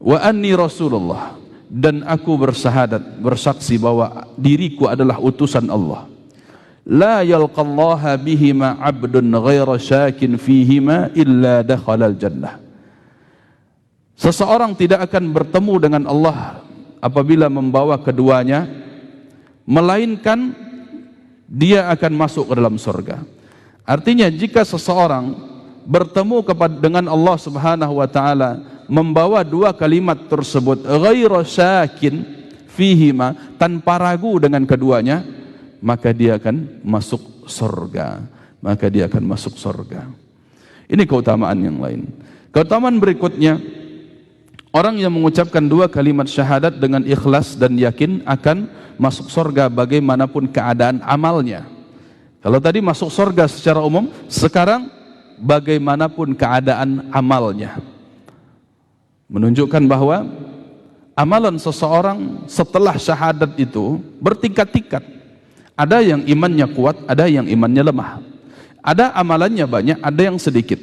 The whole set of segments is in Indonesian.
wa anni Rasulullah, dan aku bersyahadat, bersaksi bahwa diriku adalah utusan Allah. La yalqallaha bihima abdun ghaira syakin fihima illa dakhalal jannah. Seseorang tidak akan bertemu dengan Allah apabila membawa keduanya, melainkan dia akan masuk ke dalam surga. Artinya jika seseorang bertemu dengan Allah Subhanahu wa taala membawa dua kalimat tersebut, ghaira syakin fihima, tanpa ragu dengan keduanya, maka dia akan masuk surga. Maka dia akan masuk surga. Ini keutamaan yang lain. Keutamaan berikutnya, orang yang mengucapkan dua kalimat syahadat dengan ikhlas dan yakin akan masuk surga bagaimanapun keadaan amalnya. Kalau tadi masuk surga secara umum, sekarang bagaimanapun keadaan amalnya. Menunjukkan bahwa amalan seseorang setelah syahadat itu bertingkat-tingkat. Ada yang imannya kuat, ada yang imannya lemah. Ada amalannya banyak, ada yang sedikit.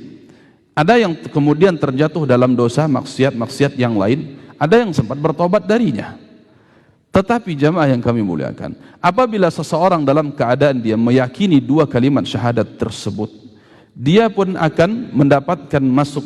Ada yang kemudian terjatuh dalam dosa, maksiat-maksiat yang lain. Ada yang sempat bertobat darinya. Tetapi jamaah yang kami muliakan, apabila seseorang dalam keadaan dia meyakini dua kalimat syahadat tersebut, dia pun akan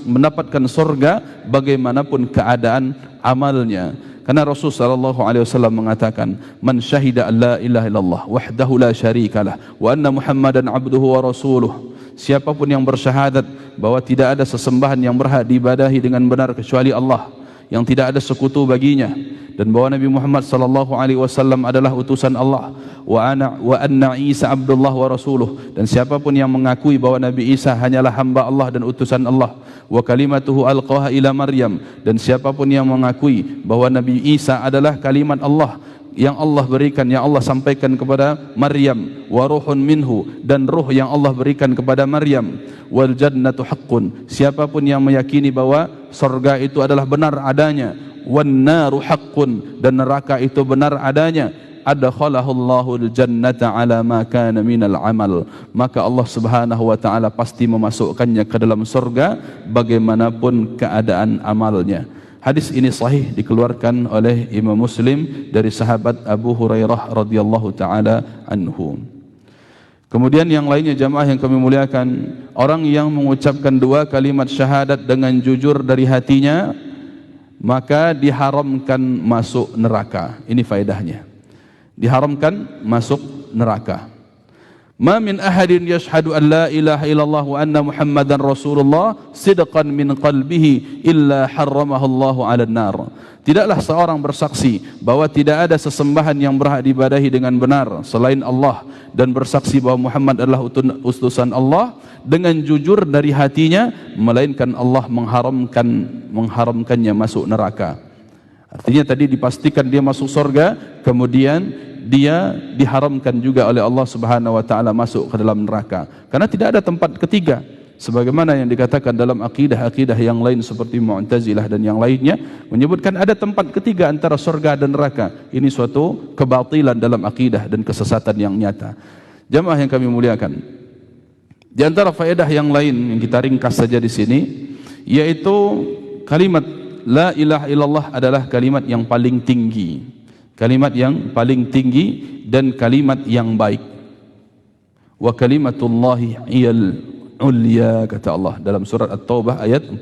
mendapatkan surga bagaimanapun keadaan amalnya. Karena Rasulullah SAW mengatakan, man syahida an la ilaha illallah wahdahu la syarikalah wa anna Muhammadan abduhu wa rasuluh. Siapapun yang bersyahadat bahwa tidak ada sesembahan yang berhak diibadahi dengan benar kecuali Allah, yang tidak ada sekutu baginya, dan bahwa Nabi Muhammad SAW adalah utusan Allah, wa anna Isa abdullah wa rasuluh, dan siapapun yang mengakui bahwa Nabi Isa hanyalah hamba Allah dan utusan Allah, wa kalimatuhu alqaha ila Maryam, dan siapapun yang mengakui bahwa Nabi Isa adalah kalimat Allah yang Allah berikan, yang Allah sampaikan kepada Maryam, wa ruhun minhu, dan ruh yang Allah berikan kepada Maryam, wal jannatu haqqun, siapapun yang meyakini bahwa surga itu adalah benar adanya, wan naru haqqun, dan neraka itu benar adanya, adkhalahullahu al-jannata ala ma kana minal amal, maka Allah Subhanahu wa taala pasti memasukkannya ke dalam surga bagaimanapun keadaan amalnya. Hadis ini sahih, dikeluarkan oleh Imam Muslim dari sahabat Abu Hurairah radhiyallahu taala anhu. Kemudian yang lainnya jamaah yang kami muliakan, orang yang mengucapkan dua kalimat syahadat dengan jujur dari hatinya, maka diharamkan masuk neraka. Ini faedahnya. Diharamkan masuk neraka. Ma min ahadin yashhadu an la ilaha illallah wa anna Muhammadan Rasulullah sidqan min qalbihi illa harramahu Allah 'alan nar. Tidaklah seorang bersaksi bahwa tidak ada sesembahan yang berhak diibadahi dengan benar selain Allah, dan bersaksi bahwa Muhammad adalah utusan Allah dengan jujur dari hatinya, melainkan Allah mengharamkannya masuk neraka. Artinya tadi dipastikan dia masuk surga, kemudian dia diharamkan juga oleh Allah Subhanahu wa taala masuk ke dalam neraka. Karena tidak ada tempat ketiga, sebagaimana yang dikatakan dalam akidah-akidah yang lain seperti Mu'tazilah dan yang lainnya menyebutkan ada tempat ketiga antara surga dan neraka. Ini suatu kebatilan dalam akidah dan kesesatan yang nyata. Jamaah yang kami muliakan, di antara faedah yang lain yang kita ringkas saja di sini, yaitu kalimat la ilaha illallah adalah kalimat yang paling tinggi. Kalimat yang paling tinggi dan kalimat yang baik. Wa kalimatullahi iyal ulya, kata Allah dalam surat At-Taubah ayat 40.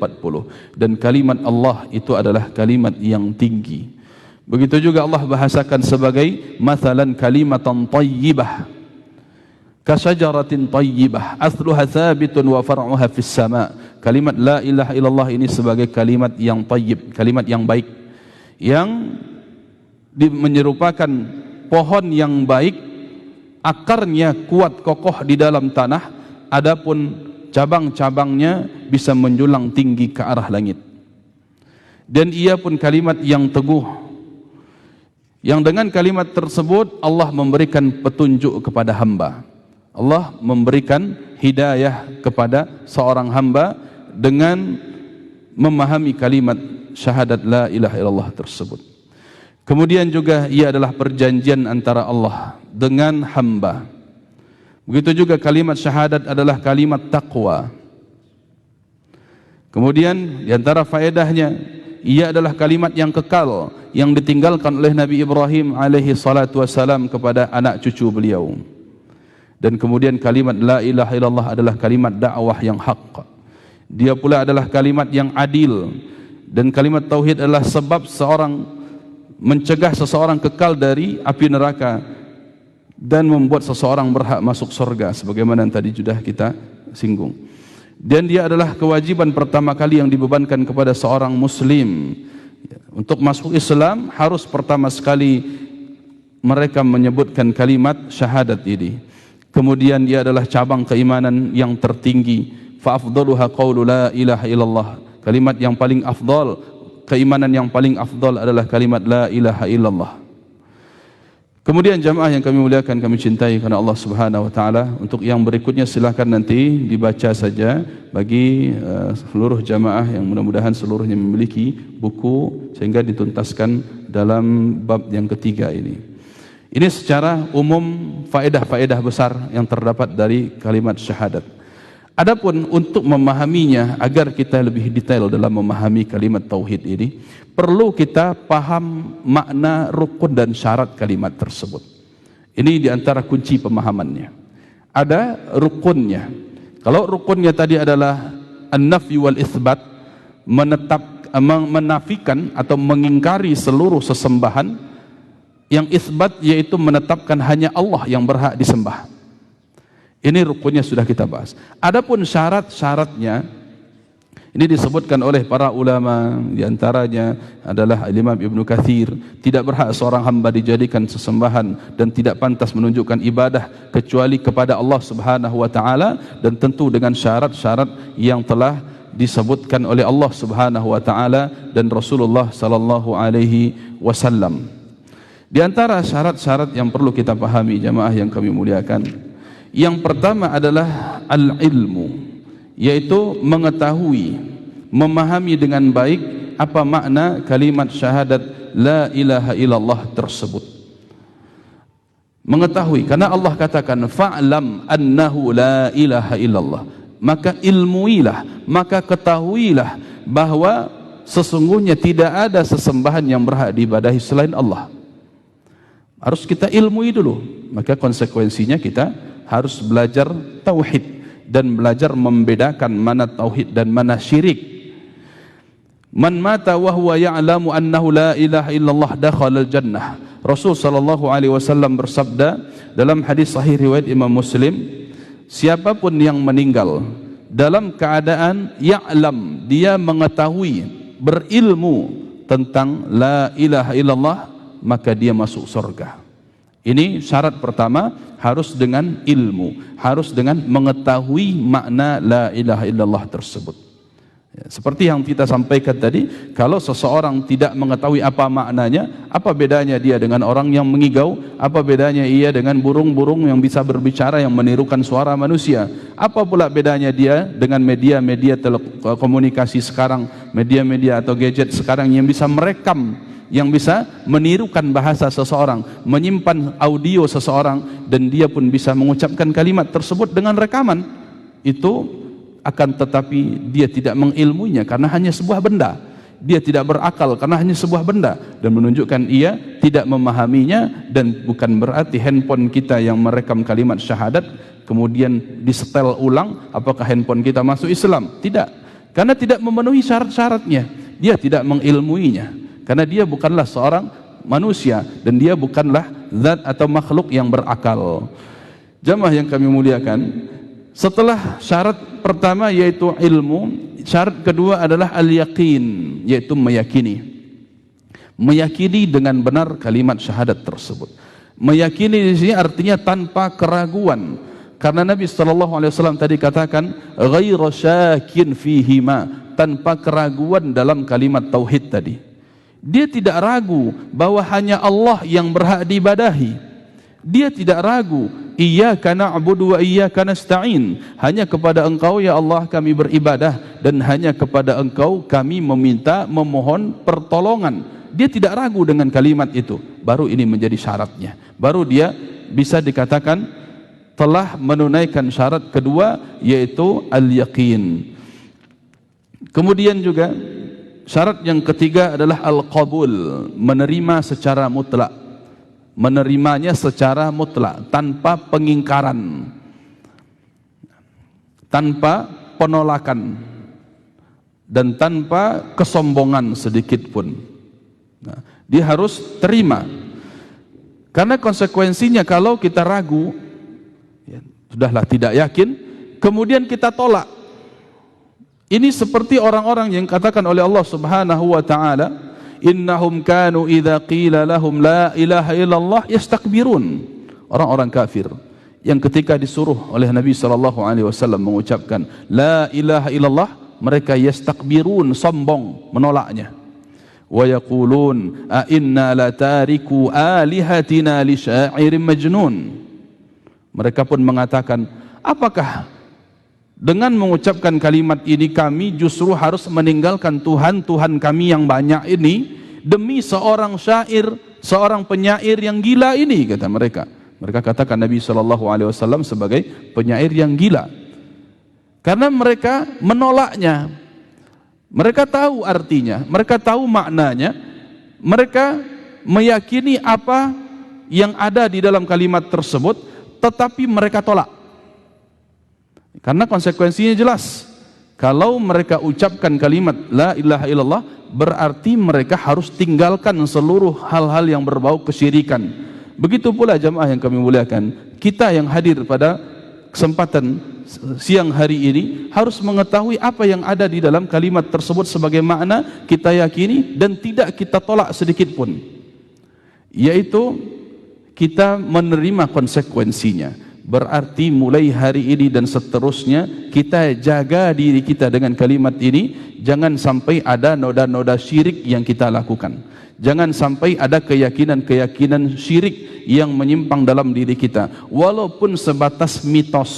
Dan kalimat Allah itu adalah kalimat yang tinggi. Begitu juga Allah bahasakan sebagai mathalan kalimatan tayyibah kasajaratin tayyibah asluha thabitun wa far'uha fis sama. Kalimat la ilaha illallah ini sebagai kalimat yang tayyib, kalimat yang baik, yang menyerupakan pohon yang baik, akarnya kuat kokoh di dalam tanah, adapun cabang-cabangnya bisa menjulang tinggi ke arah langit. Dan ia pun kalimat yang teguh, yang dengan kalimat tersebut Allah memberikan petunjuk kepada hamba. Allah memberikan hidayah kepada seorang hamba dengan memahami kalimat syahadat la ilaha illallah tersebut. Kemudian juga ia adalah perjanjian antara Allah dengan hamba. Begitu juga kalimat syahadat adalah kalimat taqwa. Kemudian di antara faedahnya ia adalah kalimat yang kekal yang ditinggalkan oleh Nabi Ibrahim alaihi salatu wassalam kepada anak cucu beliau. Dan kemudian kalimat la ilaha illallah adalah kalimat dakwah yang hak. Dia pula adalah kalimat yang adil, dan kalimat tauhid adalah sebab seorang mencegah seseorang kekal dari api neraka dan membuat seseorang berhak masuk surga sebagaimana yang tadi sudah kita singgung. Dan dia adalah kewajiban pertama kali yang dibebankan kepada seorang muslim. Untuk masuk Islam harus pertama sekali mereka menyebutkan kalimat syahadat ini. Kemudian dia adalah cabang keimanan yang tertinggi. Fa afdaluha qaulu la ilaha illallah. Kalimat yang paling afdal, keimanan yang paling afdal adalah kalimat la ilaha illallah. Kemudian jamaah yang kami muliakan, kami cintai karena Allah Subhanahu wa taala, untuk yang berikutnya silakan nanti dibaca saja bagi seluruh jamaah yang mudah-mudahan seluruhnya memiliki buku sehingga dituntaskan dalam bab yang ketiga ini. Ini secara umum faedah-faedah besar yang terdapat dari kalimat syahadat. Adapun untuk memahaminya agar kita lebih detail dalam memahami kalimat tauhid ini, perlu kita paham makna rukun dan syarat kalimat tersebut. Ini diantara kunci pemahamannya. Ada rukunnya. Kalau rukunnya tadi adalah an-nafy wal itsbat, menafikan atau mengingkari seluruh sesembahan, yang itsbat yaitu menetapkan hanya Allah yang berhak disembah. Ini rukunnya sudah kita bahas. Adapun syarat-syaratnya ini disebutkan oleh para ulama, diantaranya adalah Imam Ibnu Katsir, tidak berhak seorang hamba dijadikan sesembahan dan tidak pantas menunjukkan ibadah kecuali kepada Allah Subhanahu wa taala, dan tentu dengan syarat-syarat yang telah disebutkan oleh Allah Subhanahu wa taala dan Rasulullah sallallahu alaihi wasallam. Di antara syarat-syarat yang perlu kita pahami jamaah yang kami muliakan, yang pertama adalah al-ilmu, yaitu mengetahui, memahami dengan baik apa makna kalimat syahadat la ilaha illallah tersebut. Mengetahui, karena Allah katakan fa'lam annahu la ilaha illallah, maka ilmuilah, maka ketahuilah bahwa sesungguhnya tidak ada sesembahan yang berhak diibadahi selain Allah. Harus kita ilmui dulu, maka konsekuensinya kita harus belajar tauhid dan belajar membedakan mana tauhid dan mana syirik. Man mata wa huwa ya'lamu annahu la ilaha illallah dakhala al-jannah. Rasul sallallahu alaihi wasallam bersabda dalam hadis sahih riwayat Imam Muslim, siapapun yang meninggal dalam keadaan ya'lam, dia mengetahui, berilmu tentang la ilaha illallah, maka dia masuk surga. Ini syarat pertama, harus dengan ilmu, harus dengan mengetahui makna la ilaha illallah tersebut. Ya, seperti yang kita sampaikan tadi, kalau seseorang tidak mengetahui apa maknanya, apa bedanya dia dengan orang yang mengigau? Apa bedanya ia dengan burung-burung yang bisa berbicara, yang menirukan suara manusia? Apa pula bedanya dia dengan media-media telekomunikasi sekarang, media-media atau gadget sekarang yang bisa merekam, yang bisa menirukan bahasa seseorang, menyimpan audio seseorang, dan dia pun bisa mengucapkan kalimat tersebut dengan rekaman. Itu akan tetapi dia tidak mengilmuinya karena hanya sebuah benda. Dia tidak berakal karena hanya sebuah benda, dan menunjukkan ia tidak memahaminya. Dan bukan berarti handphone kita yang merekam kalimat syahadat kemudian disetel ulang apakah handphone kita masuk Islam. Tidak, karena tidak memenuhi syarat-syaratnya. Dia tidak mengilmuinya, karena dia bukanlah seorang manusia dan dia bukanlah zat atau makhluk yang berakal. Jamaah yang kami muliakan, setelah syarat pertama yaitu ilmu, syarat kedua adalah al-yaqin, yaitu meyakini. Meyakini dengan benar kalimat syahadat tersebut. Meyakini di sini artinya tanpa keraguan. Karena Nabi sallallahu alaihi wasallam tadi katakan ghairu syakin fihima, tanpa keraguan dalam kalimat tauhid tadi. Dia tidak ragu bahwa hanya Allah yang berhak diibadahi. Dia tidak ragu, iyyaka na'budu wa iyyaka nasta'in, hanya kepada Engkau ya Allah kami beribadah, dan hanya kepada Engkau kami memohon pertolongan. Dia tidak ragu dengan kalimat itu. Baru ini menjadi syaratnya. Baru dia bisa dikatakan telah menunaikan syarat kedua, yaitu al-yaqin. Kemudian juga Syarat yang ketiga adalah al-qabul, menerima secara mutlak. Menerimanya secara mutlak, tanpa pengingkaran, tanpa penolakan, dan tanpa kesombongan sedikit pun. Nah, dia harus terima. Karena konsekuensinya kalau kita ragu, ya, sudahlah tidak yakin, kemudian kita tolak. Ini seperti orang-orang yang katakan oleh Allah Subhanahu wa taala, innahum kanu idza qila lahum la ilaha illallah yastakbirun. Orang-orang kafir yang ketika disuruh oleh Nabi sallallahu alaihi wasallam mengucapkan la ilaha illallah, mereka yastakbirun, sombong, menolaknya. Wa yaqulun a inna latariku alihatina li sya'irin majnun. Mereka pun mengatakan, apakah dengan mengucapkan kalimat ini kami justru harus meninggalkan Tuhan kami yang banyak ini demi seorang syair, seorang penyair yang gila ini, kata mereka. Mereka katakan Nabi SAW sebagai penyair yang gila. Karena mereka menolaknya. Mereka tahu artinya, mereka tahu maknanya, mereka meyakini apa yang ada di dalam kalimat tersebut, tetapi mereka tolak. Karena konsekuensinya jelas. Kalau mereka ucapkan kalimat la ilaha illallah, berarti mereka harus tinggalkan seluruh hal-hal yang berbau kesyirikan. Begitu pula jamaah yang kami muliakan, kita yang hadir pada kesempatan siang hari ini harus mengetahui apa yang ada di dalam kalimat tersebut sebagai makna kita yakini dan tidak kita tolak sedikit pun, yaitu kita menerima konsekuensinya. Berarti mulai hari ini dan seterusnya kita jaga diri kita dengan kalimat ini, jangan sampai ada noda-noda syirik yang kita lakukan, jangan sampai ada keyakinan-keyakinan syirik yang menyimpang dalam diri kita, walaupun sebatas mitos,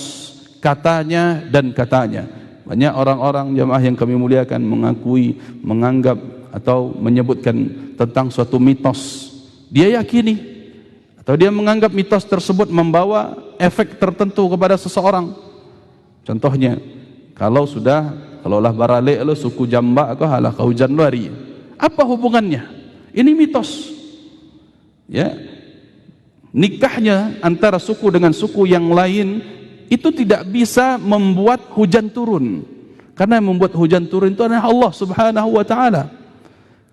katanya dan katanya. Banyak orang-orang jamaah yang kami muliakan mengakui, menganggap atau menyebutkan tentang suatu mitos, dia yakini atau dia menganggap mitos tersebut membawa efek tertentu kepada seseorang. Contohnya, kalaulah barale lo suku jamba kau halah kau hujan luari, apa hubungannya? Ini mitos, ya. Nikahnya antara suku dengan suku yang lain itu tidak bisa membuat hujan turun, karena yang membuat hujan turun itu adalah Allah Subhanahu wa taala.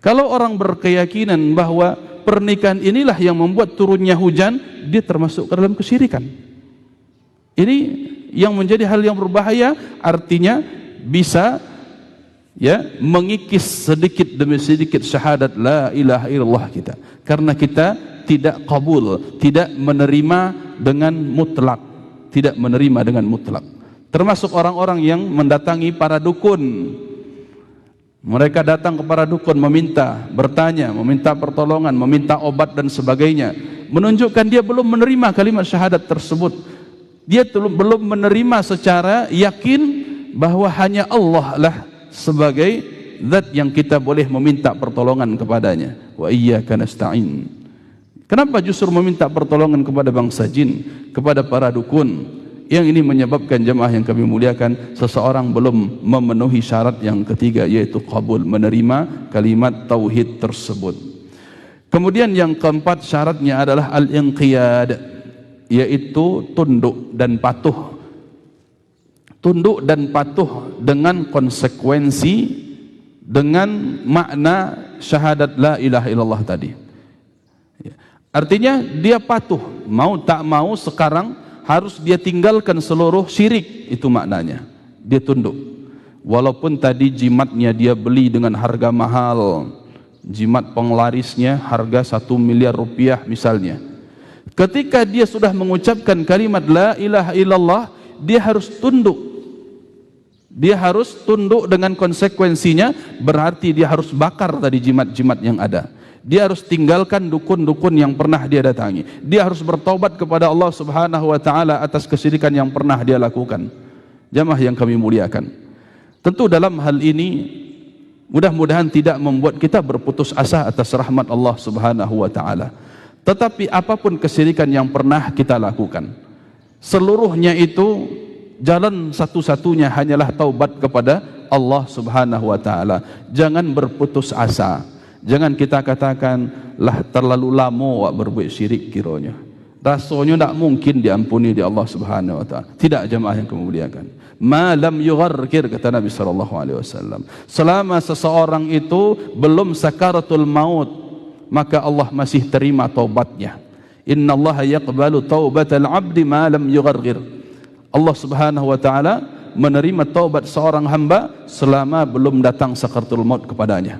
Kalau orang berkeyakinan bahwa pernikahan inilah yang membuat turunnya hujan, dia termasuk ke dalam kesyirikan. Ini yang menjadi hal yang berbahaya, artinya bisa ya mengikis sedikit demi sedikit syahadat la ilaha illallah kita, karena kita tidak qabul, tidak menerima dengan mutlak, tidak menerima dengan mutlak. Termasuk orang-orang yang mendatangi para dukun. Mereka datang kepada dukun meminta, bertanya, meminta pertolongan, meminta obat dan sebagainya, menunjukkan dia belum menerima kalimat syahadat tersebut. Dia belum menerima secara yakin bahwa hanya Allah lah sebagai zat yang kita boleh meminta pertolongan kepadanya. Wa iyyaka nasta'in. Kenapa justru meminta pertolongan kepada bangsa jin, kepada para dukun? Yang ini menyebabkan jemaah yang kami muliakan, seseorang belum memenuhi syarat yang ketiga, yaitu qabul, menerima kalimat tauhid tersebut. Kemudian yang keempat syaratnya adalah al-inqiyad, yaitu tunduk dan patuh. Tunduk dan patuh dengan konsekuensi, dengan makna syahadat la ilaha illallah tadi. Artinya dia patuh, mau tak mau sekarang harus dia tinggalkan seluruh syirik, itu maknanya. Dia tunduk. Walaupun tadi jimatnya dia beli dengan harga mahal, jimat penglarisnya harga 1 miliar rupiah misalnya. Ketika dia sudah mengucapkan kalimat la ilaha illallah, dia harus tunduk. Dia harus tunduk dengan konsekuensinya, berarti dia harus bakar tadi jimat-jimat yang ada. Dia harus tinggalkan dukun-dukun yang pernah dia datangi. Dia harus bertobat kepada Allah Subhanahu wa taala atas kesyirikan yang pernah dia lakukan. Jamaah yang kami muliakan, tentu dalam hal ini mudah-mudahan tidak membuat kita berputus asa atas rahmat Allah Subhanahu wa taala. Tetapi apapun kesyirikan yang pernah kita lakukan, seluruhnya itu jalan satu-satunya hanyalah taubat kepada Allah Subhanahu wa taala. Jangan berputus asa. Jangan kita katakan lah terlalu lama awak berbuat syirik kiranya. Rasanya tak mungkin diampuni di Allah Subhanahu wa taala. Tidak, jemaah yang kemuliakan. Ma lam yugharqir, kata Nabi sallallahu alaihi wasallam. Selama seseorang itu belum sakaratul maut, maka Allah masih terima taubatnya. Innallaha yaqbalu taubatal 'abdi ma lam yugharqir. Allah Subhanahu wa taala menerima taubat seorang hamba selama belum datang sakaratul maut kepadanya.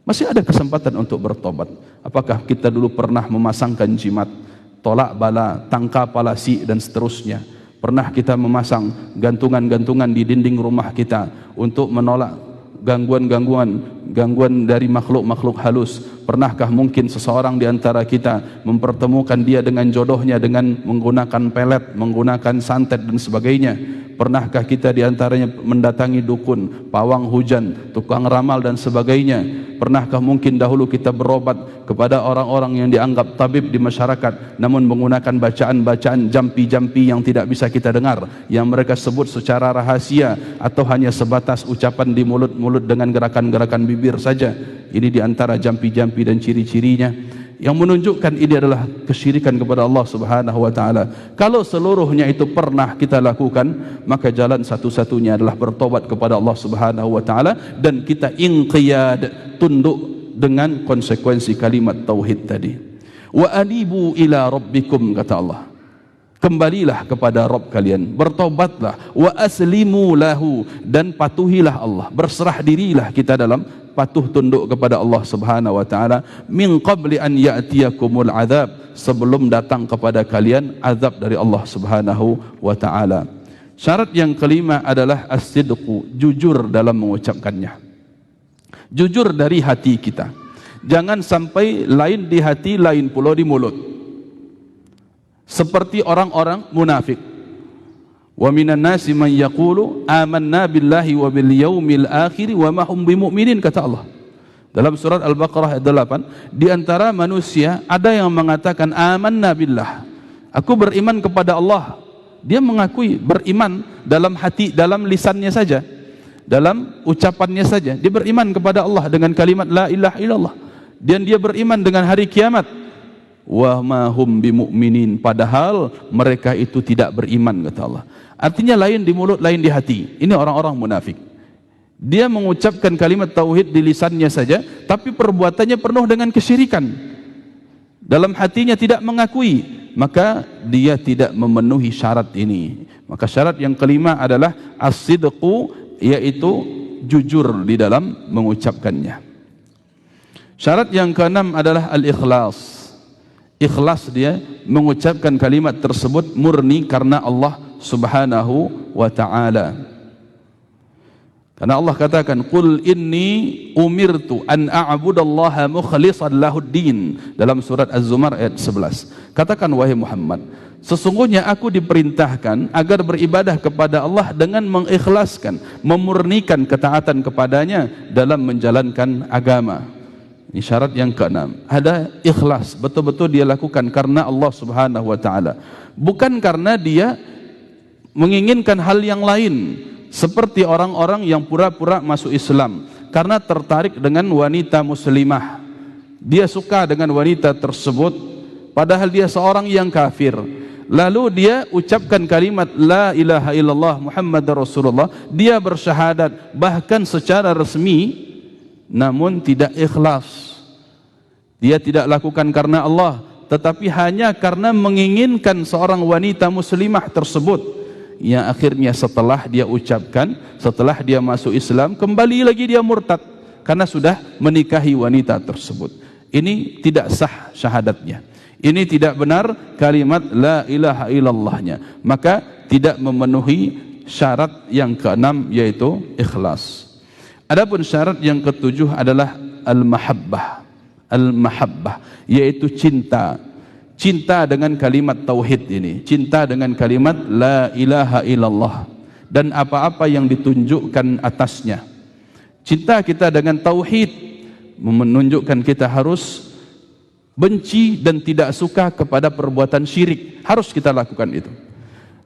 Masih ada kesempatan untuk bertobat. Apakah kita dulu pernah memasangkan jimat, tolak bala, tangka palasi dan seterusnya? Pernah kita memasang gantungan-gantungan di dinding rumah kita untuk menolak gangguan dari makhluk-makhluk halus? Pernahkah mungkin seseorang di antara kita mempertemukan dia dengan jodohnya dengan menggunakan pelet, menggunakan santet dan sebagainya? Pernahkah kita di antaranya mendatangi dukun, pawang hujan, tukang ramal dan sebagainya? Pernahkah mungkin dahulu kita berobat kepada orang-orang yang dianggap tabib di masyarakat, namun menggunakan bacaan-bacaan jampi-jampi yang tidak bisa kita dengar, yang mereka sebut secara rahasia atau hanya sebatas ucapan di mulut-mulut dengan gerakan-gerakan bibir saja? Ini di antara jampi-jampi dan ciri-cirinya yang menunjukkan ini adalah kesyirikan kepada Allah Subhanahu wa taala. Kalau seluruhnya itu pernah kita lakukan, maka jalan satu-satunya adalah bertobat kepada Allah Subhanahu wa taala dan kita inqiyad, tunduk dengan konsekuensi kalimat tauhid tadi. Wa anibu ila rabbikum, kata Allah. Kembalilah kepada Rabb kalian, bertobatlah, wa aslimu lahu, dan patuhilah Allah, berserah dirilah kita dalam patuh tunduk kepada Allah Subhanahu wa taala, min qabli an ya'tiyakumul azab, sebelum datang kepada kalian azab dari Allah Subhanahu wa taala. Syarat yang kelima adalah as-sidqu, jujur dalam mengucapkannya. Jujur dari hati kita. Jangan sampai lain di hati, lain pula di mulut. Seperti orang-orang munafik. Wa minan nasi man yaqulu amanna billahi wa bil yaumil akhir wa ma hum bimu'minin, kata Allah dalam surat Al-Baqarah ayat 8. Di antara manusia ada yang mengatakan amanna billah, aku beriman kepada Allah. Dia mengakui beriman dalam hati, dalam lisannya saja, dalam ucapannya saja dia beriman kepada Allah dengan kalimat la ilaha illallah, dan dia beriman dengan hari kiamat. Wa ma hum bimu'minin, padahal mereka itu tidak beriman, kata Allah. Artinya lain di mulut, lain di hati. Ini orang-orang munafik. Dia mengucapkan kalimat tauhid di lisannya saja, tapi perbuatannya penuh dengan kesyirikan. Dalam hatinya tidak mengakui, maka dia tidak memenuhi syarat ini. Maka syarat yang kelima adalah as-sidqu, yaitu jujur di dalam mengucapkannya. Syarat yang keenam adalah al-ikhlas. Ikhlas dia mengucapkan kalimat tersebut murni karena Allah Subhanahu wa ta'ala. Karena Allah katakan, qul inni umirtu an a'budallaha mukhlishan lahuddin, dalam surat Az-Zumar ayat 11. Katakan wahai Muhammad, sesungguhnya aku diperintahkan agar beribadah kepada Allah dengan mengikhlaskan, memurnikan ketaatan kepadanya dalam menjalankan agama. Ini syarat yang keenam. Ada ikhlas, betul-betul dia lakukan karena Allah Subhanahu wa ta'ala, bukan karena dia menginginkan hal yang lain, seperti orang-orang yang pura-pura masuk Islam karena tertarik dengan wanita muslimah. Dia suka dengan wanita tersebut padahal dia seorang yang kafir. Lalu dia ucapkan kalimat la ilaha illallah Muhammadar Rasulullah, dia bersyahadat bahkan secara resmi, namun tidak ikhlas. Dia tidak lakukan karena Allah, tetapi hanya karena menginginkan seorang wanita muslimah tersebut, yang akhirnya setelah dia ucapkan, setelah dia masuk Islam, kembali lagi dia murtad karena sudah menikahi wanita tersebut. Ini tidak sah syahadatnya, ini tidak benar kalimat la ilaha illallahnya, maka tidak memenuhi syarat yang keenam, yaitu ikhlas. Adapun syarat yang ketujuh adalah al-mahabbah. Al-mahabbah yaitu cinta. Cinta dengan kalimat tauhid ini, cinta dengan kalimat la ilaha illallah dan apa-apa yang ditunjukkan atasnya. Cinta kita dengan tauhid menunjukkan kita harus benci dan tidak suka kepada perbuatan syirik. Harus kita lakukan itu.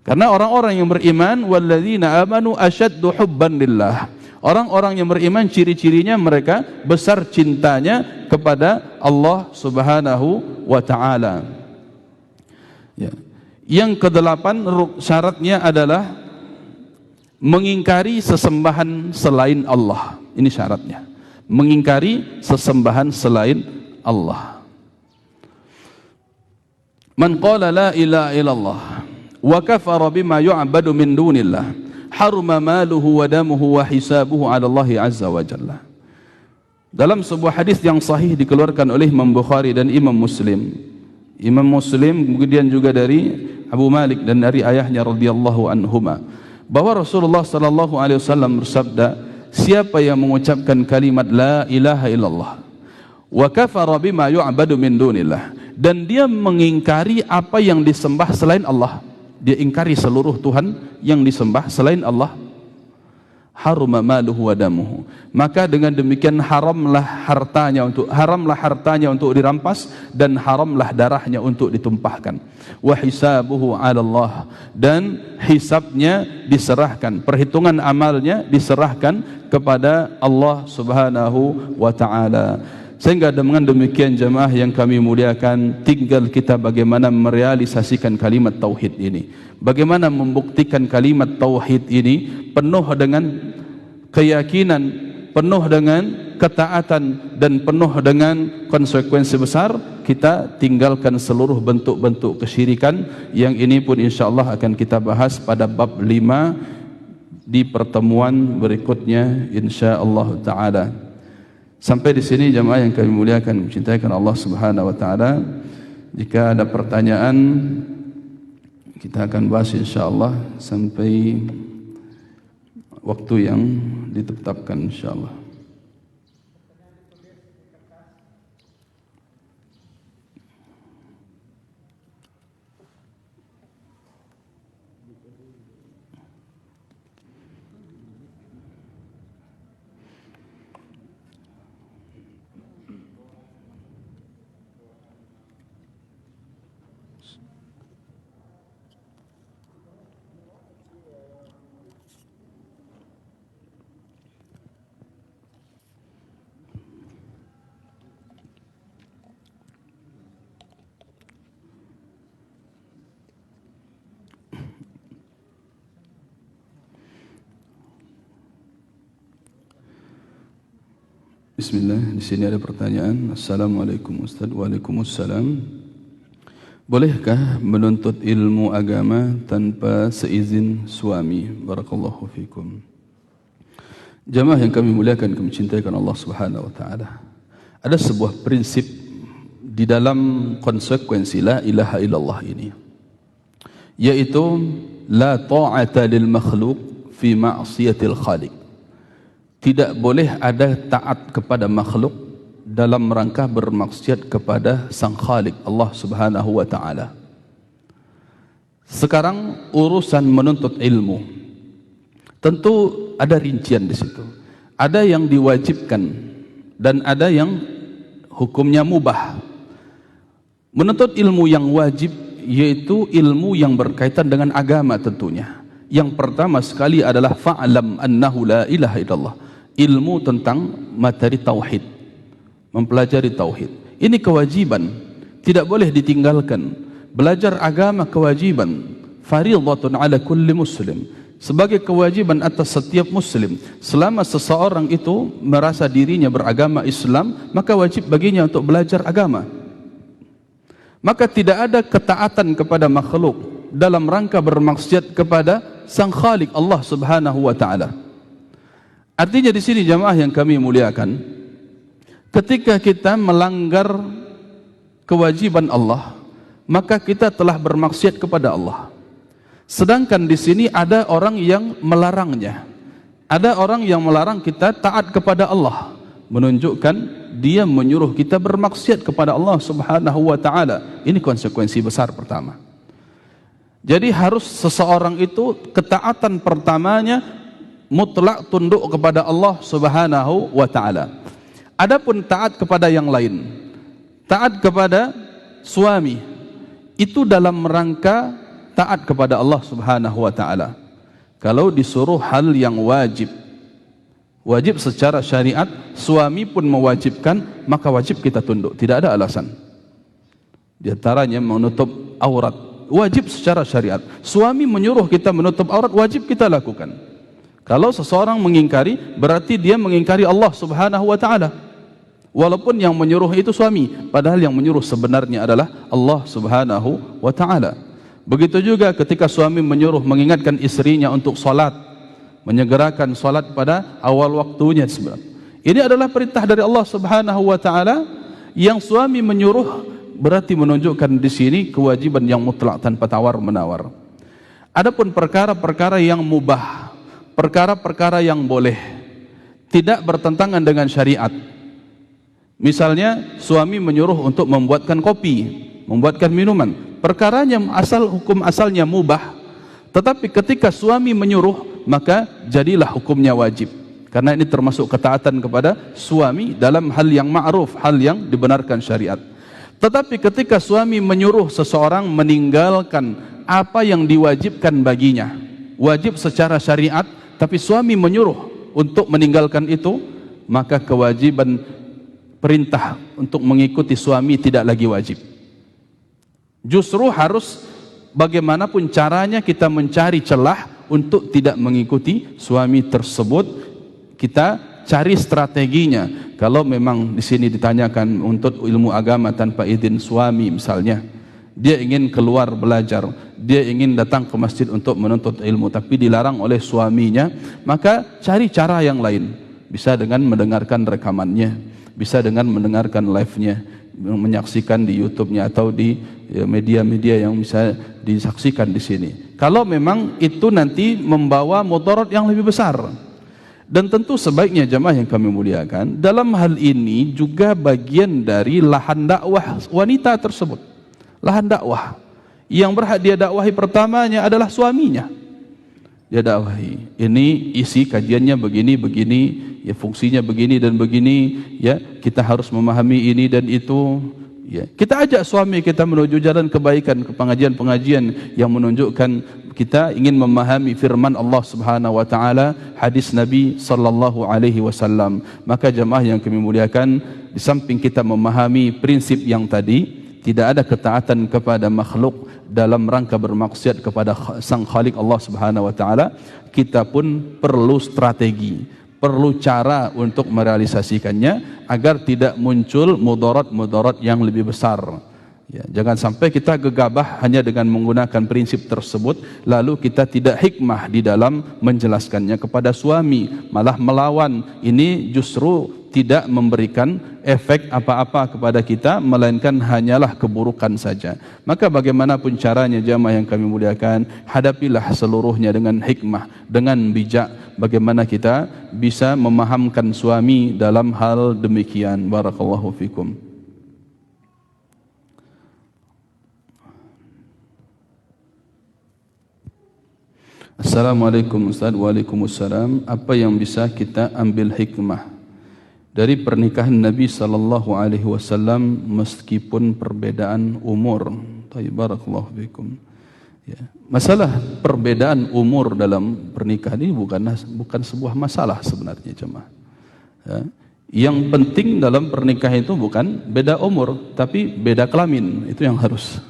Karena orang-orang yang beriman, walladzina amanu asyaddu hubban lillah. Orang-orang yang beriman ciri-cirinya mereka besar cintanya kepada Allah Subhanahu wa taala. Ya. Yang kedelapan syaratnya adalah mengingkari sesembahan selain Allah. Ini syaratnya. Mengingkari sesembahan selain Allah. Man qala la ilaha illallah wa kafara bima yu'badu min dunillah haruma maluhu wa damuhu wa hisabuhu 'ala Allah azza wa jalla. Dalam sebuah hadis yang sahih dikeluarkan oleh Imam Bukhari dan Imam Muslim. Imam Muslim kemudian juga dari Abu Malik dan dari ayahnya radhiyallahu anhuma, bahwa Rasulullah sallallahu alaihi wasallam bersabda, siapa yang mengucapkan kalimat la ilaha illallah wa kafara bima yu'badu min dunillah, dan dia mengingkari apa yang disembah selain Allah, dia ingkari seluruh Tuhan yang disembah selain Allah, haruma maluhu wa damuhu, maka dengan demikian haramlah hartanya untuk dirampas dan haramlah darahnya untuk ditumpahkan. Wa hisabuhu 'ala Allah, dan hisabnya diserahkan, perhitungan amalnya diserahkan kepada Allah Subhanahu wa taala. Sehingga dengan demikian jemaah yang kami muliakan, tinggal kita bagaimana merealisasikan kalimat tauhid ini, bagaimana membuktikan kalimat tauhid ini penuh dengan keyakinan, penuh dengan ketaatan, dan penuh dengan konsekuensi besar. Kita tinggalkan seluruh bentuk-bentuk kesyirikan, yang ini pun insyaallah akan kita bahas pada bab 5 di pertemuan berikutnya insyaallah taala. Sampai di sini jemaah yang kami muliakan, mencintai Allah Subhanahu wa taala. Jika ada pertanyaan, kita akan bahas insyaallah sampai waktu yang ditetapkan insyaallah. Bismillah, di sini ada pertanyaan. Assalamualaikum Ustaz. Waalaikumsalam. Bolehkah menuntut ilmu agama tanpa seizin suami? Barakallahu fikum. Jamaah yang kami muliakan, kami cintai Allah Subhanahu wa taala. Ada sebuah prinsip di dalam konsekuensi la ilaha illallah ini, yaitu la ta'ata lil makhluq fi ma'siyatil khaliq. Tidak boleh ada taat kepada makhluk dalam rangka bermaksiat kepada Sang Khalik Allah Subhanahu wa taala. Sekarang urusan menuntut ilmu, tentu ada rincian di situ. Ada yang diwajibkan dan ada yang hukumnya mubah. Menuntut ilmu yang wajib yaitu ilmu yang berkaitan dengan agama tentunya. Yang pertama sekali adalah fa'lam annahu la ilaha illallah. Ilmu tentang materi tauhid, mempelajari tauhid. Ini kewajiban, tidak boleh ditinggalkan. Belajar agama kewajiban, fardhatun ala kulli muslim, sebagai kewajiban atas setiap muslim. Selama seseorang itu merasa dirinya beragama Islam, maka wajib baginya untuk belajar agama. Maka tidak ada ketaatan kepada makhluk dalam rangka bermaksiat kepada Sang Khalik Allah Subhanahu wa taala. Artinya di sini jamaah yang kami muliakan, ketika kita melanggar kewajiban Allah, maka kita telah bermaksiat kepada Allah. Sedangkan di sini ada orang yang melarangnya. Ada orang yang melarang kita taat kepada Allah, menunjukkan dia menyuruh kita bermaksiat kepada Allah Subhanahu wa taala. Ini konsekuensi besar pertama. Jadi harus seseorang itu ketaatan pertamanya mutlak tunduk kepada Allah Subhanahu wa taala. Adapun taat kepada yang lain, taat kepada suami, itu dalam rangka taat kepada Allah Subhanahu wa taala. Kalau disuruh hal yang wajib secara syariat, suami pun mewajibkan, maka wajib kita tunduk, tidak ada alasan. Di antaranya menutup aurat, wajib secara syariat. Suami menyuruh kita menutup aurat, wajib kita lakukan. Kalau seseorang mengingkari, berarti dia mengingkari Allah Subhanahu wa taala. Walaupun yang menyuruh itu suami, padahal yang menyuruh sebenarnya adalah Allah Subhanahu wa taala. Begitu juga ketika suami menyuruh mengingatkan istrinya untuk salat, menyegerakan salat pada awal waktunya sebenarnya. Ini adalah perintah dari Allah Subhanahu wa taala. Yang suami menyuruh berarti menunjukkan di sini kewajiban yang mutlak tanpa tawar-menawar. Adapun perkara-perkara yang mubah, perkara-perkara yang boleh, tidak bertentangan dengan syariat. Misalnya suami menyuruh untuk membuatkan kopi, membuatkan minuman, perkaranya hukum asalnya mubah, tetapi ketika suami menyuruh, maka jadilah hukumnya wajib, karena ini termasuk ketaatan kepada suami dalam hal yang ma'ruf, hal yang dibenarkan syariat. Tetapi ketika suami menyuruh seseorang meninggalkan apa yang diwajibkan baginya, wajib secara syariat, tapi suami menyuruh untuk meninggalkan itu, maka kewajiban perintah untuk mengikuti suami tidak lagi wajib. Justru harus bagaimanapun caranya kita mencari celah untuk tidak mengikuti suami tersebut. Kita cari strateginya. Kalau memang di sini ditanyakan untuk ilmu agama tanpa izin suami misalnya, dia ingin keluar belajar, dia ingin datang ke masjid untuk menuntut ilmu, tapi dilarang oleh suaminya, maka cari cara yang lain. Bisa dengan mendengarkan rekamannya, bisa dengan mendengarkan live-nya, menyaksikan di YouTube-nya atau di media-media yang bisa disaksikan di sini. Kalau memang itu nanti membawa mudarat yang lebih besar. Dan tentu sebaiknya jemaah yang kami muliakan, dalam hal ini juga bagian dari lahan dakwah wanita tersebut. Lahan dakwah yang berhak dia dakwahi pertamanya adalah suaminya. Dia dakwahi, ini isi kajiannya begini, ya fungsinya begini dan begini, ya kita harus memahami ini dan itu, ya kita ajak suami kita menuju jalan kebaikan, ke pengajian-pengajian yang menunjukkan kita ingin memahami firman Allah Subhanahu wa taala, hadis Nabi sallallahu alaihi wasallam. Maka jemaah yang kami muliakan, di samping kita memahami prinsip yang tadi, tidak ada ketaatan kepada makhluk dalam rangka bermaksiat kepada Sang Khalik Allah Subhanahu wa taala, kita pun perlu strategi, perlu cara untuk merealisasikannya agar tidak muncul mudarat-mudarat yang lebih besar. Ya, jangan sampai kita gegabah hanya dengan menggunakan prinsip tersebut, lalu kita tidak hikmah di dalam menjelaskannya kepada suami, malah melawan. Ini justru tidak memberikan efek apa-apa kepada kita, melainkan hanyalah keburukan saja. Maka bagaimanapun caranya jamaah yang kami muliakan, hadapilah seluruhnya dengan hikmah, dengan bijak. Bagaimana kita bisa memahamkan suami dalam hal demikian. Barakallahu fikum. Assalamualaikum Ustaz. Waalaikumsalam. Apa yang bisa kita ambil hikmah dari pernikahan Nabi sallallahu alaihi wasallam meskipun perbedaan umur? Barakallahu fikum. Ya. Masalah perbedaan umur dalam pernikahan ini bukan sebuah masalah sebenarnya jemaah. Ya. Yang penting dalam pernikahan itu bukan beda umur, tapi beda kelamin. Itu yang harus.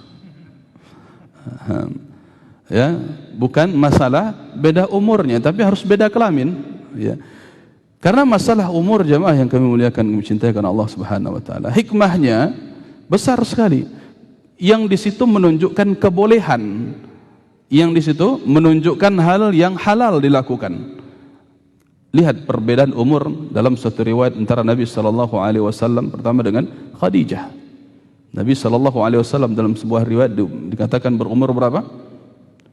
Ya, bukan masalah beda umurnya, tapi harus beda kelamin. Ya. Karena masalah umur jemaah yang kami muliakan, mencintai karena Allah Subhanahu wa taala, hikmahnya besar sekali. Yang di situ menunjukkan kebolehan, yang di situ menunjukkan hal yang halal dilakukan. Lihat perbedaan umur dalam satu riwayat antara Nabi sallallahu alaihi wasallam pertama dengan Khadijah. Nabi sallallahu alaihi wasallam dalam sebuah riwayat dikatakan berumur berapa?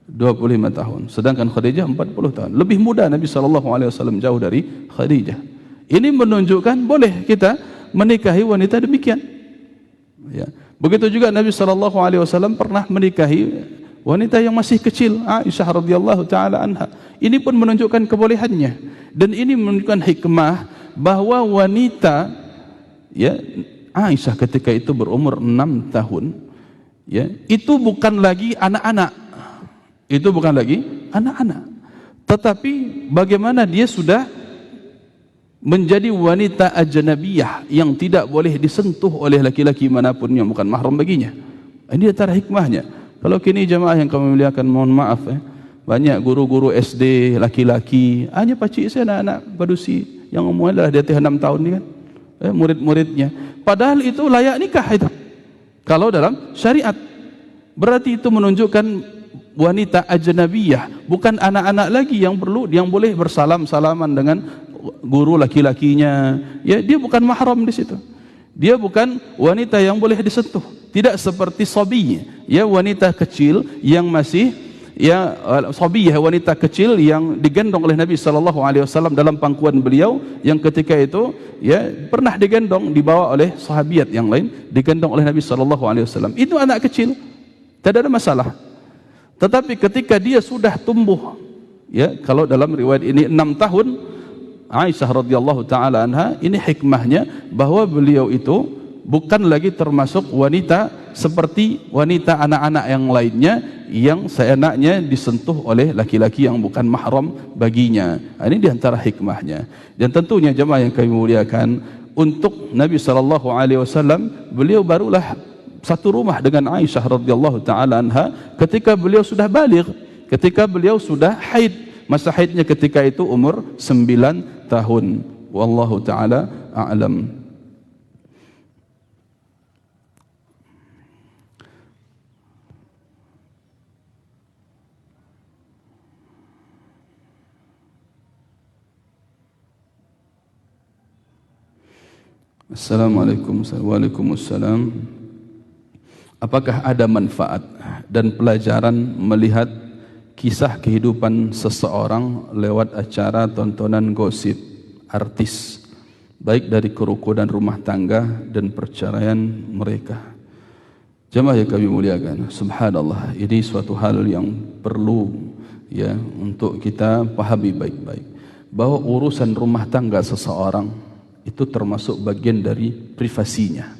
25 tahun, sedangkan Khadijah 40 tahun. Lebih muda Nabi SAW jauh dari Khadijah. Ini menunjukkan boleh kita menikahi wanita demikian. Ya. Begitu juga Nabi SAW pernah menikahi wanita yang masih kecil, Aisyah radhiyallahu taala anha. Ini pun menunjukkan kebolehannya, dan ini menunjukkan hikmah bahwa wanita, ya Aisyah ketika itu berumur 6 tahun, ya itu bukan lagi anak-anak. Itu bukan lagi anak-anak, tetapi bagaimana dia sudah menjadi wanita ajnabiyah yang tidak boleh disentuh oleh laki-laki manapun yang bukan mahram baginya. Ini antara hikmahnya. Kalau kini jemaah yang kami muliakan, mohon maaf banyak guru-guru SD laki-laki hanya pacik saya anak-anak badusi yang umurnya adalah di atas 6 tahun ni kan, murid-muridnya. Padahal itu layak nikah itu. Kalau dalam syariat, berarti itu menunjukkan wanita ajnabiyah, bukan anak-anak lagi yang boleh bersalam-salaman dengan guru laki-lakinya. Ya, dia bukan mahram di situ. Dia bukan wanita yang boleh disentuh. Tidak seperti sabi, ya, wanita kecil yang masih, ya, sabi, wanita kecil yang digendong oleh Nabi SAW dalam pangkuan beliau, yang ketika itu, ya, pernah digendong, dibawa oleh sahabiat yang lain, digendong oleh Nabi SAW. Itu anak kecil, tidak ada masalah. Tetapi ketika dia sudah tumbuh, ya, kalau dalam riwayat ini 6 tahun, Aisyah radhiyallahu taala anha, ini hikmahnya bahwa beliau itu bukan lagi termasuk wanita seperti wanita anak-anak yang lainnya yang seenaknya disentuh oleh laki-laki yang bukan mahram baginya. Ini diantara hikmahnya. Dan tentunya jemaah yang kami muliakan, untuk Nabi SAW, beliau barulah satu rumah dengan Aisyah radhiyallahu taala anha ketika beliau sudah baligh, ketika beliau sudah haid. Masa haidnya ketika itu umur 9 tahun. Wallahu taala a'lam. Assalamualaikum. Waalaikumsalam. Apakah ada manfaat dan pelajaran melihat kisah kehidupan seseorang lewat acara tontonan gosip artis, baik dari kerukunan rumah tangga dan perceraian mereka? Jemaah yang kami muliakan, subhanallah, ini suatu hal yang perlu, ya, untuk kita pahami baik-baik, bahwa urusan rumah tangga seseorang itu termasuk bagian dari privasinya,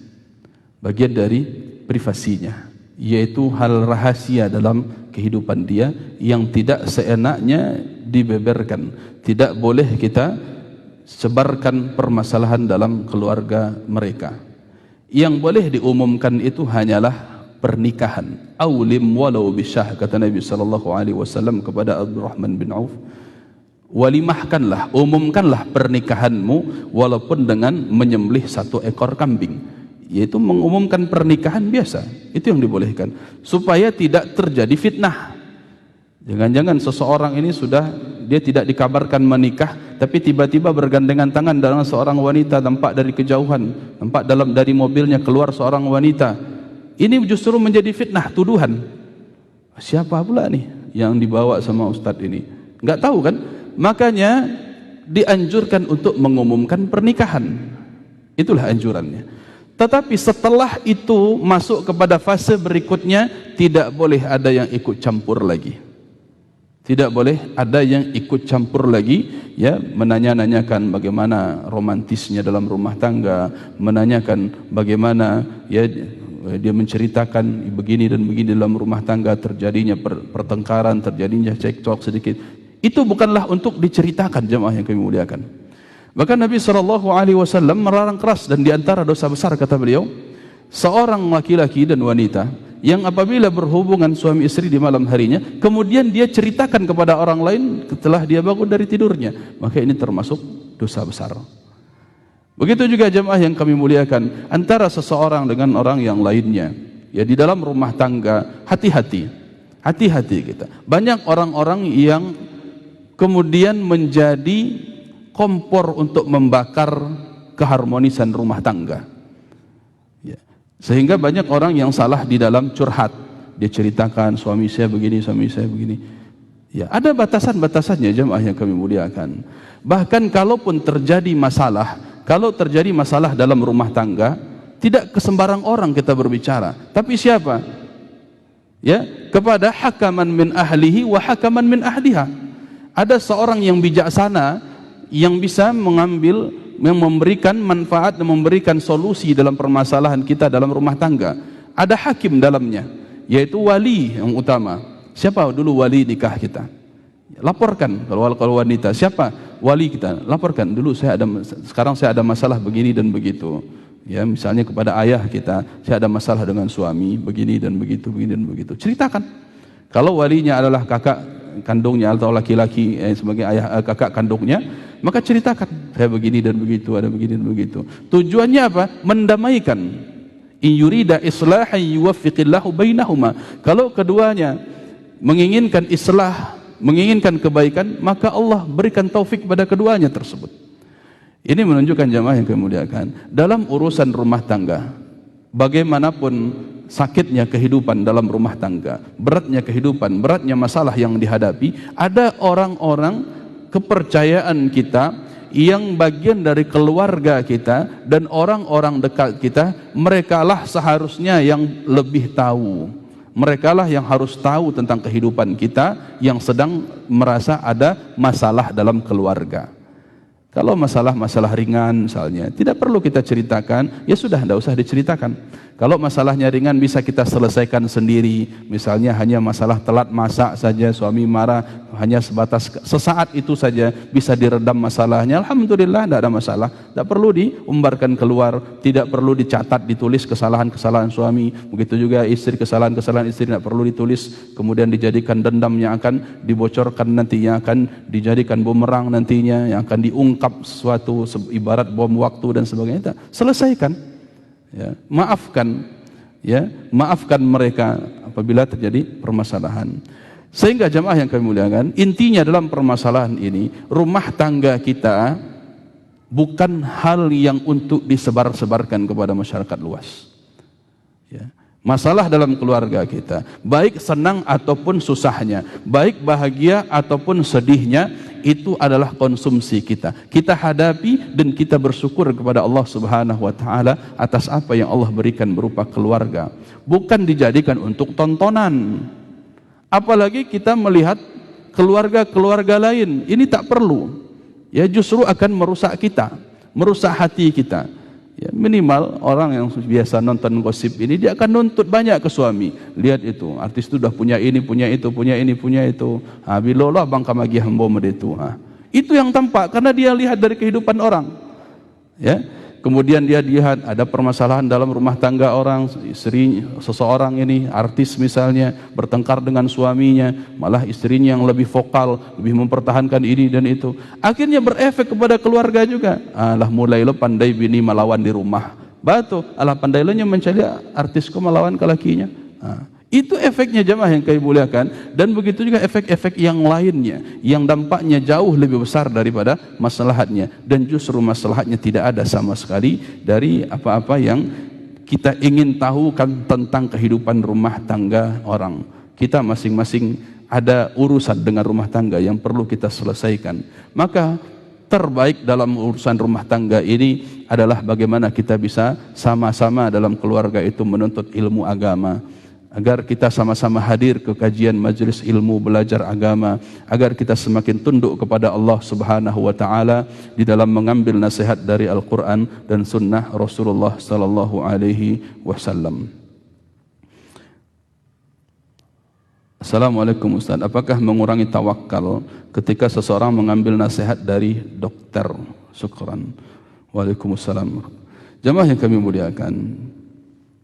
yaitu hal rahasia dalam kehidupan dia yang tidak seenaknya dibeberkan. Tidak boleh kita sebarkan permasalahan dalam keluarga mereka. Yang boleh diumumkan itu hanyalah pernikahan. Aulim walau bisyah, kata Nabi SAW kepada Abdurrahman bin Auf, walimahkanlah, umumkanlah pernikahanmu walaupun dengan menyembelih 1 ekor kambing. Yaitu mengumumkan pernikahan biasa, itu yang dibolehkan, supaya tidak terjadi fitnah. Jangan-jangan seseorang ini dia tidak dikabarkan menikah, tapi tiba-tiba bergandengan tangan dengan seorang wanita, nampak dari kejauhan, nampak dari mobilnya keluar seorang wanita. Ini justru menjadi fitnah, tuduhan. Siapa pula nih yang dibawa sama ustadz ini? Enggak tahu kan? Makanya dianjurkan untuk mengumumkan pernikahan. Itulah anjurannya. Tetapi setelah itu masuk kepada fase berikutnya, tidak boleh ada yang ikut campur lagi. Tidak boleh ada yang ikut campur lagi, ya, menanya-nanyakan bagaimana romantisnya dalam rumah tangga, menanyakan bagaimana, ya, dia menceritakan begini dan begini dalam rumah tangga, terjadinya pertengkaran, terjadinya cekcok sedikit. Itu bukanlah untuk diceritakan, jemaah yang kami muliakan. Bahkan Nabi SAW melarang keras, dan diantara dosa besar, kata beliau, seorang laki-laki dan wanita yang apabila berhubungan suami istri di malam harinya, kemudian dia ceritakan kepada orang lain setelah dia bangun dari tidurnya, maka ini termasuk dosa besar. Begitu juga jemaah yang kami muliakan, antara seseorang dengan orang yang lainnya, ya, di dalam rumah tangga, hati-hati kita. Banyak orang-orang yang kemudian menjadi kompor untuk membakar keharmonisan rumah tangga, ya. Sehingga banyak orang yang salah di dalam curhat. Dia ceritakan, suami saya begini, suami saya begini. Ya, ada batasan-batasannya jemaah yang kami muliakan. Bahkan kalaupun terjadi masalah dalam rumah tangga, tidak ke sembarang orang kita berbicara, tapi siapa? Ya, kepada hakaman min ahlihi wa hakaman min ahliha. Ada seorang yang bijaksana yang bisa yang memberikan manfaat dan memberikan solusi dalam permasalahan kita dalam rumah tangga. Ada hakim dalamnya, yaitu wali yang utama. Siapa dulu wali nikah kita? Laporkan. Kalau wanita, siapa wali kita? Laporkan. Dulu sekarang saya ada masalah begini dan begitu. Ya, misalnya kepada ayah kita, saya ada masalah dengan suami, begini dan begitu, begini dan begitu. Ceritakan. Kalau walinya adalah kakak kandungnya atau laki-laki sebagai ayah kakak kandungnya, maka ceritakan, saya begini dan begitu, ada begini dan begitu. Tujuannya apa? Mendamaikan. In yurida islahan yuwaffiqillahu bainahuma. Kalau keduanya menginginkan islah, menginginkan kebaikan, maka Allah berikan taufik pada keduanya tersebut. Ini menunjukkan jamaah yang kami muliakan, dalam urusan rumah tangga, bagaimanapun sakitnya kehidupan dalam rumah tangga, beratnya kehidupan, beratnya masalah yang dihadapi, ada orang-orang kepercayaan kita yang bagian dari keluarga kita dan orang-orang dekat kita, merekalah seharusnya yang lebih tahu. Merekalah yang harus tahu tentang kehidupan kita yang sedang merasa ada masalah dalam keluarga. Kalau masalah-masalah ringan misalnya, tidak perlu kita ceritakan, ya sudah, tidak usah diceritakan. Kalau masalahnya ringan bisa kita selesaikan sendiri. Misalnya hanya masalah telat masak saja, suami marah, hanya sebatas sesaat itu saja bisa diredam masalahnya. Alhamdulillah, tidak ada masalah. Tidak perlu diumbarkan keluar, tidak perlu dicatat, ditulis kesalahan-kesalahan suami. Begitu juga istri, kesalahan-kesalahan istri tidak perlu ditulis, kemudian dijadikan dendam yang akan dibocorkan nantinya, akan dijadikan bumerang nantinya, yang akan diungkap sesuatu ibarat bom waktu dan sebagainya. Selesaikan. Ya, maafkan mereka apabila terjadi permasalahan. Sehingga jamaah yang kami muliakan, intinya dalam permasalahan ini, rumah tangga kita bukan hal yang untuk disebar-sebarkan kepada masyarakat luas. Ya. Masalah dalam keluarga kita, baik senang ataupun susahnya, baik bahagia ataupun sedihnya, itu adalah konsumsi kita. Kita hadapi dan kita bersyukur kepada Allah Subhanahu wa taala atas apa yang Allah berikan berupa keluarga. Bukan dijadikan untuk tontonan. Apalagi kita melihat keluarga-keluarga lain, ini tak perlu. Ya, justru akan merusak kita, merusak hati kita. Ya, minimal orang yang biasa nonton gosip ini, dia akan nuntut banyak ke suami. Lihat itu, artis itu sudah punya ini, punya itu, punya ini, punya itu. Bilolah bangka magi hambo itu. Itu yang tampak karena dia lihat dari kehidupan orang. Ya, kemudian dia lihat ada permasalahan dalam rumah tangga orang, istri seseorang ini artis misalnya bertengkar dengan suaminya, malah istrinya yang lebih vokal, lebih mempertahankan ini dan itu. Akhirnya berefek kepada keluarga juga. Alah mulai lo pandai bini melawan di rumah. Batu, alah pandai lo nya mencari artisku melawan ke lakinya. Itu efeknya jamaah yang kami muliakan, dan begitu juga efek-efek yang lainnya yang dampaknya jauh lebih besar daripada maslahatnya, dan justru maslahatnya tidak ada sama sekali dari apa-apa yang kita ingin tahu kan tentang kehidupan rumah tangga orang. Kita masing-masing ada urusan dengan rumah tangga yang perlu kita selesaikan. Maka terbaik dalam urusan rumah tangga ini adalah bagaimana kita bisa sama-sama dalam keluarga itu menuntut ilmu agama, agar kita sama-sama hadir ke kajian majelis ilmu belajar agama, agar kita semakin tunduk kepada Allah Subhanahu wa taala di dalam mengambil nasihat dari Al-Qur'an dan sunnah Rasulullah sallallahu alaihi wasallam. Assalamualaikum Ustaz, apakah mengurangi tawakal ketika seseorang mengambil nasihat dari dokter? Syukran. Waalaikumsalam. Jamaah yang kami muliakan,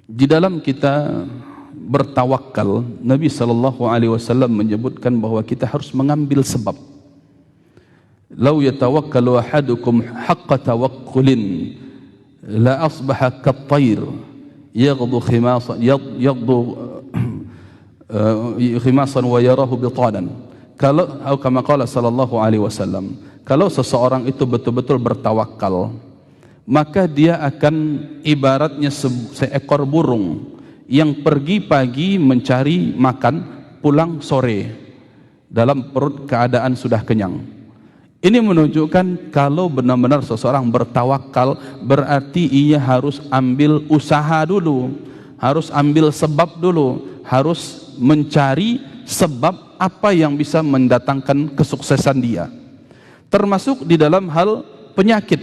di dalam kita bertawakal, Nabi sallallahu alaihi wasallam menyebutkan bahwa kita harus mengambil sebab. Lau yatawakkalu ahadukum haqqa tawakkulin la asbaha kat-tayr yaghdu khimasan wa yarahu bitanan. Kalau kama qala sallallahu alaihi wasallam, kalau seseorang itu betul-betul bertawakal, maka dia akan ibaratnya seekor burung yang pergi pagi mencari makan, pulang sore dalam perut keadaan sudah kenyang. Ini menunjukkan kalau benar-benar seseorang bertawakal, berarti ia harus ambil usaha dulu, harus ambil sebab dulu, harus mencari sebab apa yang bisa mendatangkan kesuksesan dia, termasuk di dalam hal penyakit.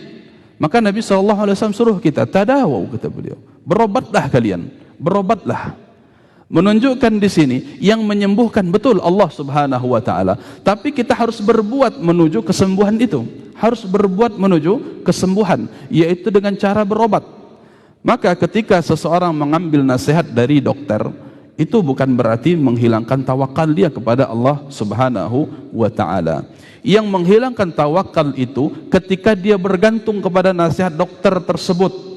Maka Nabi SAW suruh kita tadawu, kata beliau, berobatlah kalian, berobatlah. menunjukkan di sini yang menyembuhkan betul Allah Subhanahu wa taala, tapi kita harus berbuat menuju kesembuhan itu. Harus berbuat menuju kesembuhan, yaitu dengan cara berobat. Maka ketika seseorang mengambil nasihat dari dokter, itu bukan berarti menghilangkan tawakal dia kepada Allah Subhanahu wa taala. Yang menghilangkan tawakal itu ketika dia bergantung kepada nasihat dokter tersebut.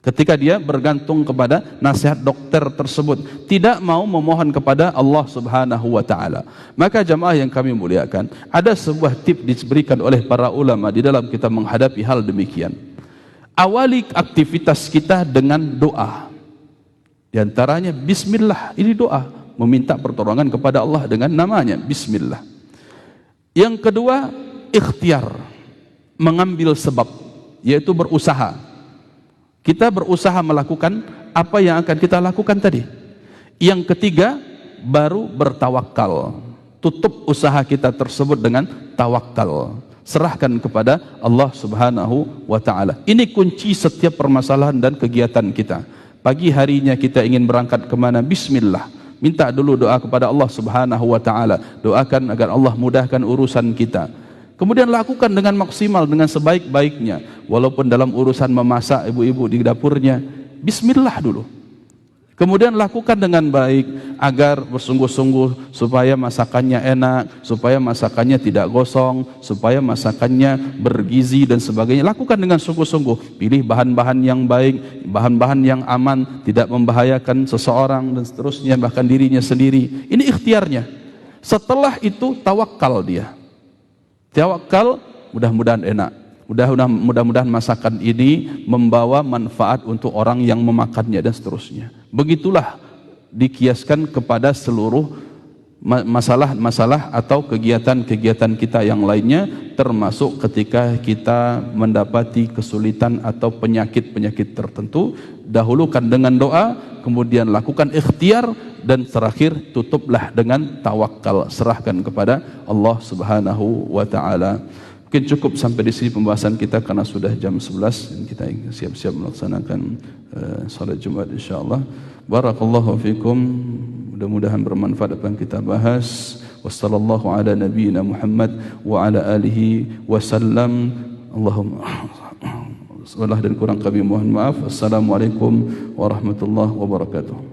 Ketika dia bergantung kepada nasihat dokter tersebut, tidak mau memohon kepada Allah Subhanahu wa taala. Maka jamaah yang kami muliakan, ada sebuah tip diberikan oleh para ulama di dalam kita menghadapi hal demikian. Awali aktivitas kita dengan doa. Di antaranya bismillah, ini doa, meminta pertolongan kepada Allah dengan namanya bismillah. Yang kedua, ikhtiar, mengambil sebab, yaitu berusaha. Kita berusaha melakukan apa yang akan kita lakukan tadi. Yang ketiga, baru bertawakal. Tutup usaha kita tersebut dengan tawakal. Serahkan kepada Allah Subhanahu wa taala. Ini kunci setiap permasalahan dan kegiatan kita. Pagi harinya kita ingin berangkat kemana? Bismillah. Minta dulu doa kepada Allah Subhanahu wa taala. Doakan agar Allah mudahkan urusan kita. Kemudian lakukan dengan maksimal, dengan sebaik-baiknya. Walaupun dalam urusan memasak ibu-ibu di dapurnya, bismillah dulu. Kemudian lakukan dengan baik agar bersungguh-sungguh supaya masakannya enak, supaya masakannya tidak gosong, supaya masakannya bergizi dan sebagainya. Lakukan dengan sungguh-sungguh. Pilih bahan-bahan yang baik, bahan-bahan yang aman, tidak membahayakan seseorang dan seterusnya, bahkan dirinya sendiri. Ini ikhtiarnya. Setelah itu tawakal dia. Tawakal, mudah-mudahan enak. Mudah-mudahan masakan ini membawa manfaat untuk orang yang memakannya dan seterusnya. Begitulah dikiaskan kepada seluruh masalah-masalah atau kegiatan-kegiatan kita yang lainnya, termasuk ketika kita mendapati kesulitan atau penyakit-penyakit tertentu. Dahulukan dengan doa, kemudian lakukan ikhtiar, dan terakhir tutuplah dengan tawakal, serahkan kepada Allah Subhanahu wa taala. Mungkin cukup sampai di sini pembahasan kita karena sudah jam 11 dan kita siap-siap melaksanakan salat Jumat insyaallah. Barakallahu fikum. Mudah-mudahan bermanfaat apa yang kita bahas. Wassallallahu ala nabiyyina Muhammad wa ala alihi wasallam. Allahumma salah dan kurang kami mohon maaf. Assalamualaikum warahmatullahi wabarakatuh.